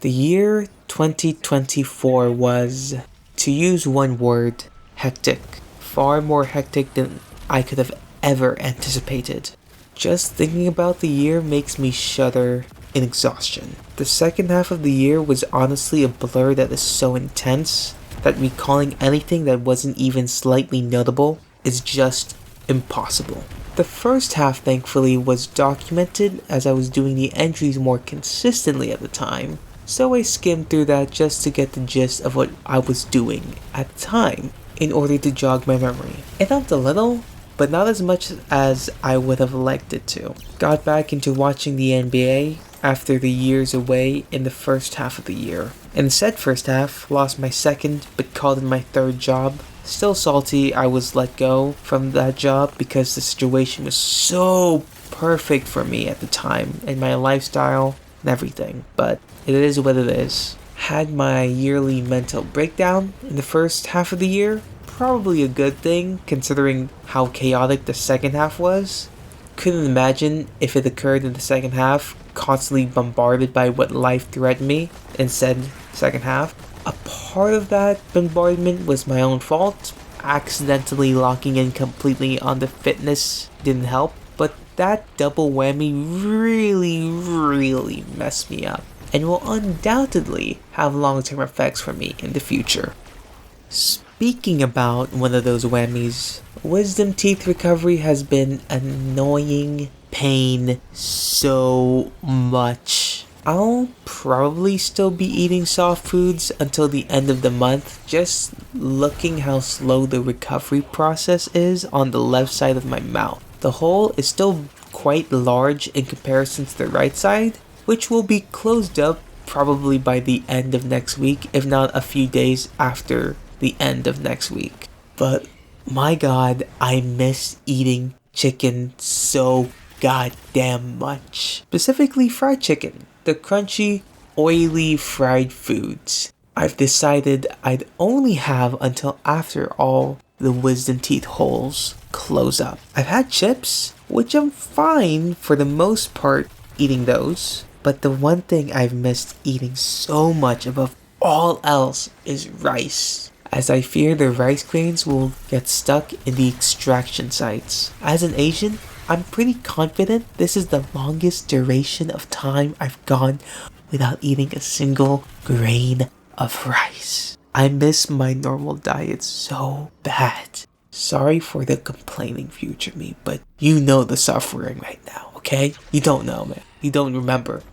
The year 2024 was, to use one word, hectic. Far more hectic than I could have ever anticipated. Just thinking about the year makes me shudder in exhaustion. The second half of the year was honestly a blur that is so intense that recalling anything that wasn't even slightly notable is just impossible. The first half thankfully was documented as I was doing the entries more consistently at the time, so I skimmed through that just to get the gist of what I was doing at the time in order to jog my memory. It helped a little, but not as much as I would have liked it to. Got back into watching the NBA after the years away in the first half of the year. In said first half, lost my second but called in my third job. Still salty I was let go from that job because the situation was so perfect for me at the time and my lifestyle and everything, but it is what it is. Had my yearly mental breakdown in the first half of the year, probably a good thing considering how chaotic the second half was. Couldn't imagine if it occurred in the second half, constantly bombarded by what life threatened me in said second half. A part of that bombardment was my own fault. Accidentally locking in completely on the fitness didn't help, but that double whammy really messed me up and will undoubtedly have long-term effects for me in the future. Speaking about one of those whammies, wisdom teeth recovery has been annoying pain so much. I'll probably still be eating soft foods until the end of the month, just looking how slow the recovery process is on the left side of my mouth. The hole is still quite large in comparison to the right side, which will be closed up probably by the end of next week, if not a few days after the end of next week. But my god, I miss eating chicken so goddamn much. Specifically fried chicken. The crunchy, oily fried foods. I've decided I'd only have until after all the wisdom teeth holes close up. I've had chips, which I'm fine for the most part eating those, but the one thing I've missed eating so much above all else is rice, as I fear the rice grains will get stuck in the extraction sites. As an Asian, I'm pretty confident this is the longest duration of time I've gone without eating a single grain of rice. I miss my normal diet so bad. Sorry for the complaining future me, but you know the suffering right now, okay? You don't know, man. You don't remember.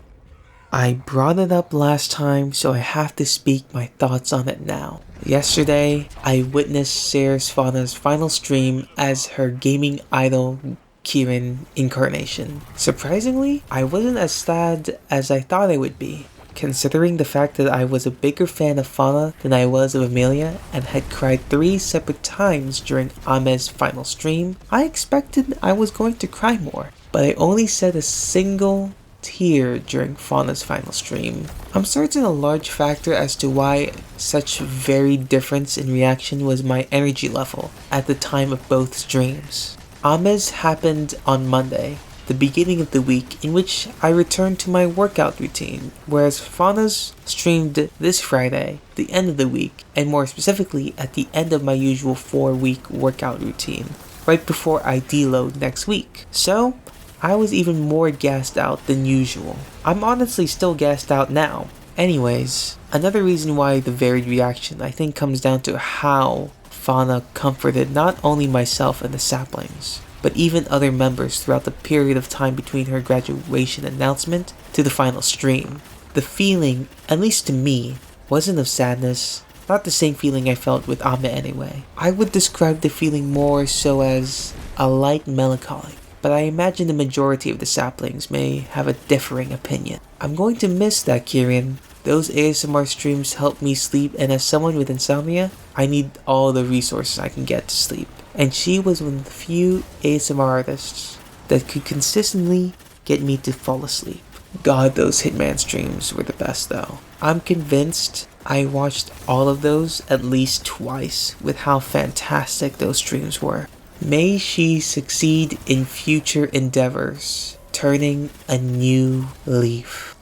I brought it up last time, so I have to speak my thoughts on it now. Yesterday, I witnessed Fauna's final stream as her gaming idol Kieran incarnation. Surprisingly, I wasn't as sad as I thought I would be, considering the fact that I was a bigger fan of Fauna than I was of Amelia and had cried 3 separate times during Ame's final stream. I expected I was going to cry more, but I only shed a single tear during Fauna's final stream. I'm certain a large factor as to why such varied difference in reaction was my energy level at the time of both streams. Ame's happened on Monday, the beginning of the week in which I returned to my workout routine, whereas Fauna's streamed this Friday, the end of the week, and more specifically at the end of my usual 4-week workout routine, right before I deload next week. So, I was even more gassed out than usual. I'm honestly still gassed out now. Anyways, another reason why the varied reaction I think comes down to how Fauna comforted not only myself and the saplings, but even other members throughout the period of time between her graduation announcement to the final stream. The feeling, at least to me, wasn't of sadness, not the same feeling I felt with Ame anyway. I would describe the feeling more so as a light melancholy, but I imagine the majority of the saplings may have a differing opinion. I'm going to miss that, Kieran. Those ASMR streams help me sleep, and as someone with insomnia, I need all the resources I can get to sleep. And she was one of the few ASMR artists that could consistently get me to fall asleep. God, those Hitman streams were the best though. I'm convinced I watched all of those at least twice with how fantastic those streams were. May she succeed in future endeavors, turning a new leaf.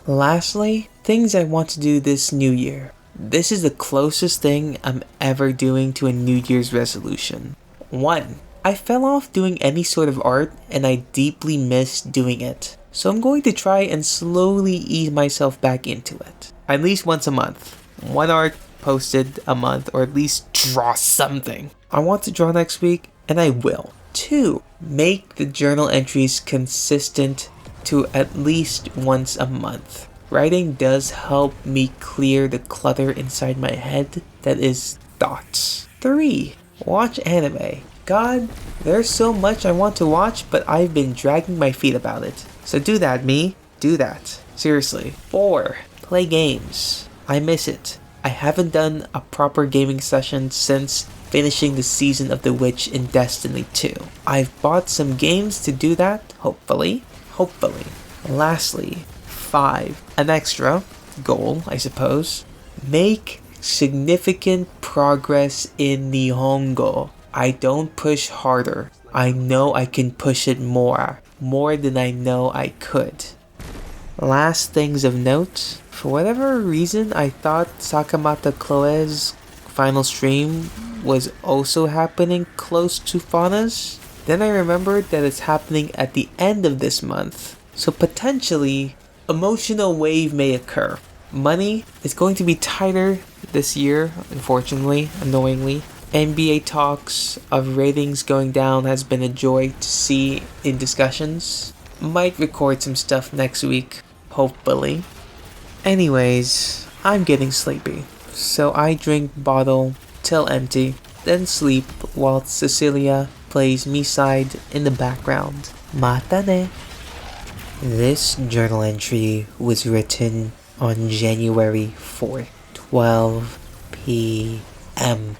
Lastly, things I want to do this new year. This is the closest thing I'm ever doing to a New Year's resolution. 1. I fell off doing any sort of art and I deeply missed doing it. So I'm going to try and slowly ease myself back into it. At least once a month. One art posted a month, or at least draw something. I want to draw next week and I will. 2. Make the journal entries consistent to at least once a month. Writing does help me clear the clutter inside my head that is thoughts. 3. Watch anime. God, there's so much I want to watch, but I've been dragging my feet about it. So do that, me. Do that. Seriously. 4. Play games. I miss it. I haven't done a proper gaming session since finishing the season of The Witch in Destiny 2. I've bought some games to do that, hopefully. Lastly, 5. An extra goal, I suppose. Make significant progress in Nihongo. I don't push harder. I know I can push it more than I know I could. Last things of note, for whatever reason I thought Sakamata Chloe's final stream was also happening close to Fauna's. Then I remembered that it's happening at the end of this month, so potentially emotional wave may occur. Money is going to be tighter this year, unfortunately, annoyingly. NBA talks of ratings going down has been a joy to see in discussions. Might record some stuff next week, hopefully. Anyways, I'm getting sleepy, so I drink bottle till empty, then sleep while Cecilia plays me side in the background. Mata ne! This journal entry was written on January 4th, 12 p.m.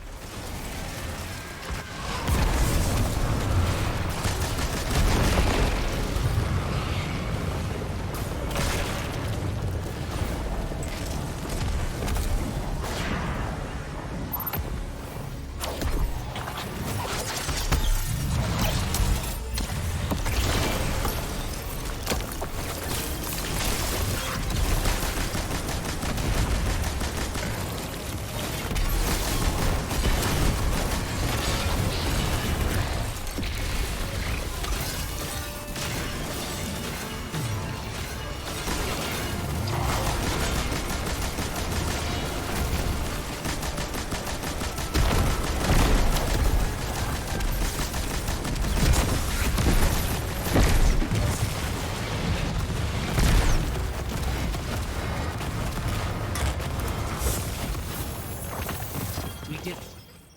We did it.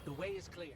The way is clear.